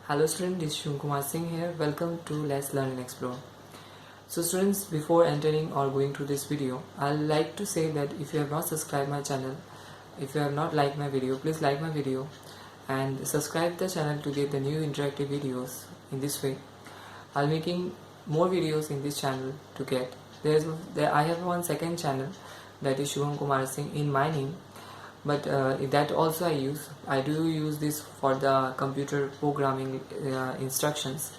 Hello students, this is Shubham Kumar Singh here. Welcome to Let's Learn and Explore. So students, before entering or going to this video, I'd like to say that if you have not subscribed my channel, if you have not liked my video, please like my video and subscribe the channel to get the new interactive videos. In this way, I'll making more videos in this channel to get. I have one second channel that is Shubham Kumar Singh in my name, but that also I do use this for the computer programming instructions.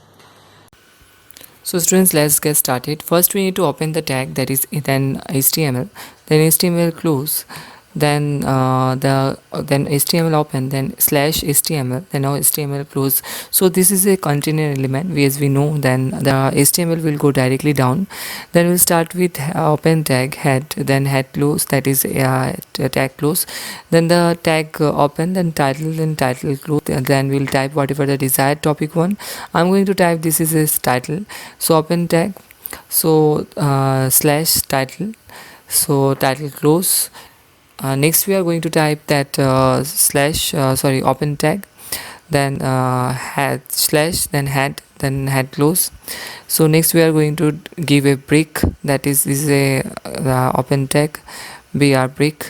So students, let's get started. First we need to open the tag, that is then HTML, then HTML close, then then HTML open, then slash HTML, then now HTML close. So this is a container element, as we know. Then the HTML will go directly down. Then we'll start with open tag head, then head close, that is tag close, then the tag open, then title close, and then we'll type whatever the desired topic one. I'm going to type this is his title. So open tag, so slash title, so title close. Next we are going to type that slash open tag, then head slash, then head close. So next we are going to give a break, that is this is a open tag br break.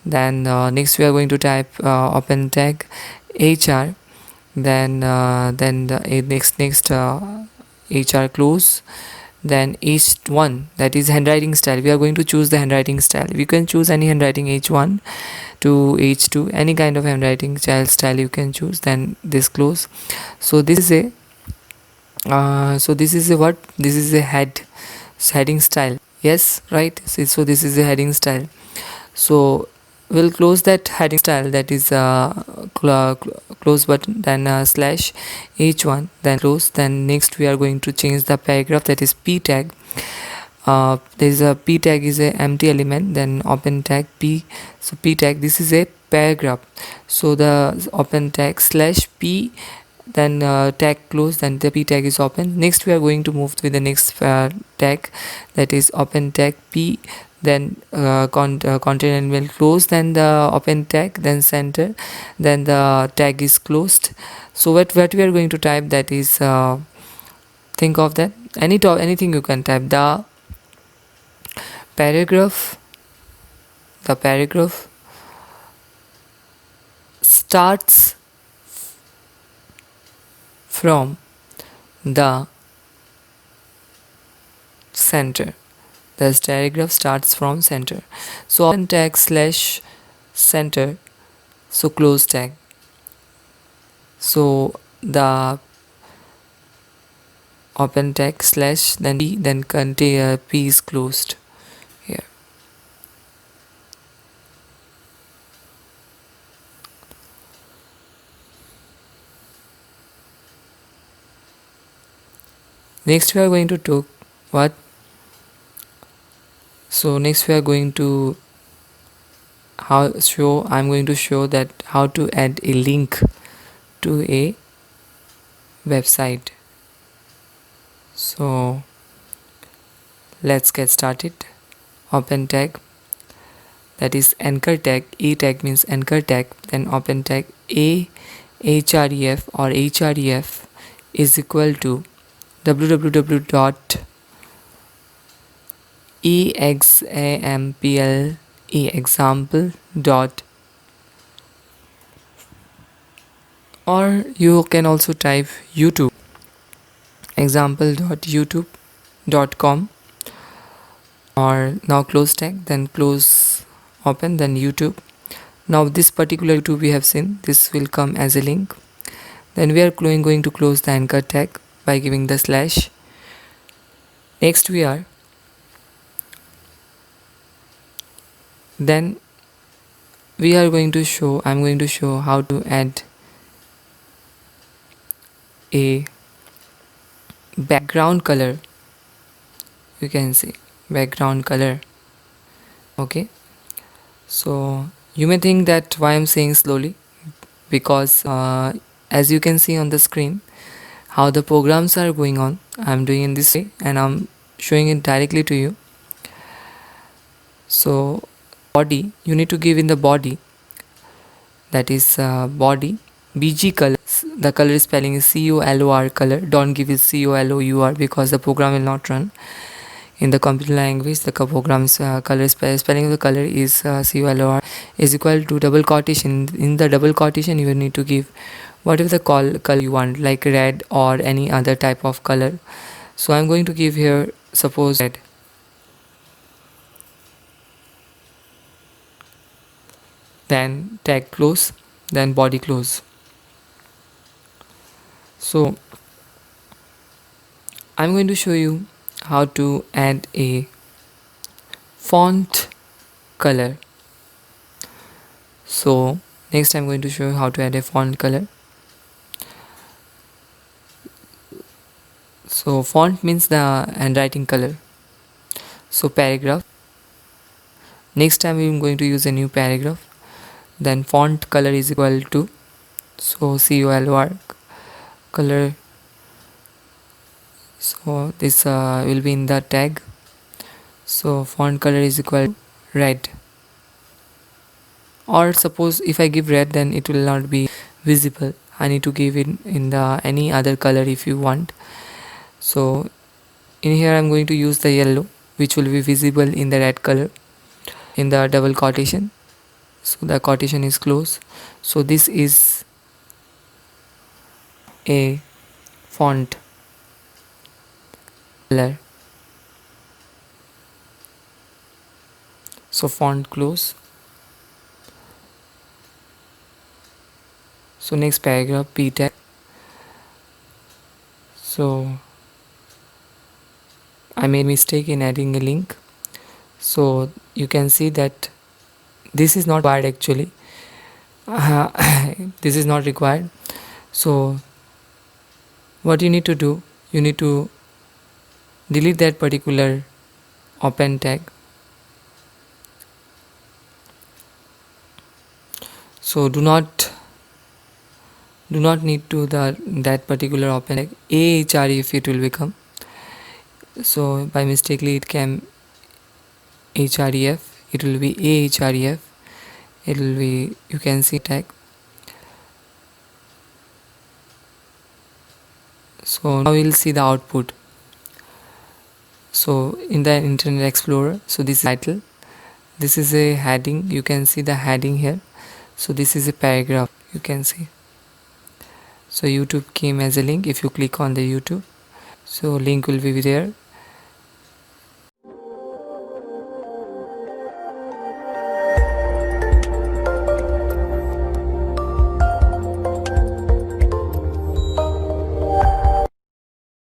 Then next we are going to type open tag hr, then the next hr close, then h1, that is handwriting style. We are going to choose the handwriting style. You can choose any handwriting, h1 to h2, any kind of handwriting style you can choose. Then this close. So this is a what, this is a heading style. Yes, right. So this is a heading style. So we'll close that heading style, that is close button, then slash h1, then close. Then next we are going to change the paragraph, that is p tag. There is a p tag is a empty element, then open tag p. So p tag, this is a paragraph, so the open tag slash p, then tag close, then the p tag is open. Next we are going to move with the next tag, that is open tag p, then content element close, then the open tag, then center, then the tag is closed. So what we are going to type, that is think of that anything you can type. The paragraph starts from the center. The paragraph starts from center. So open tag slash center, so close tag. So the open tag slash then p, then contain p is closed here. Next we are going to talk what. So next we are going to I'm going to show that how to add a link to a website. So let's get started. Open tag, that is anchor tag. A tag means anchor tag. Then open tag a href or href is equal to example dot, or you can also type YouTube, example.youtube.com, or now close tag, then close open, then YouTube. Now this particular YouTube we have seen, this will come as a link. Then we are going to close the anchor tag by giving the slash. Next I'm going to show how to add a background color. You can see background color. Okay, so you may think that why I'm saying slowly, because as you can see on the screen how the programs are going on, I'm doing in this way and I'm showing it directly to you. So body, you need to give in the body, that is body bg color the color spelling is COLOR color. Don't give it COLOUR because the program will not run. In the computer language, the program's spelling of the color is COLOR is equal to double quotation. In the double quotation, you will need to give whatever the color you want, like red or any other type of color. So I'm going to give here, suppose red. Then tag close, then body close. So I'm going to show you how to add a font color. So next I'm going to show you how to add a font color. So font means the handwriting color. So paragraph. Next time I'm going to use a new paragraph. Then font color is equal to, so COLOR color. So this will be in the tag. So font color is equal to red. Or suppose if I give red, then it will not be visible. I need to give it in the any other color if you want. So in here I'm going to use the yellow, which will be visible in the red color in the double quotation. So the quotation is closed. So this is a font color. So font close. So next paragraph, p tag. So I made mistake in adding a link. So you can see that this is not required actually. This is not required. So what you need to do, you need to delete that particular open tag. So do not need to that particular open tag. AHREF it will become. So by mistakenly it came HREF. It will be AHREF. It will be, you can see tag. So now we'll see the output. So in the Internet Explorer, so this is title, this is a heading, you can see the heading here. So this is a paragraph, you can see. So YouTube came as a link. If you click on the YouTube, so link will be there.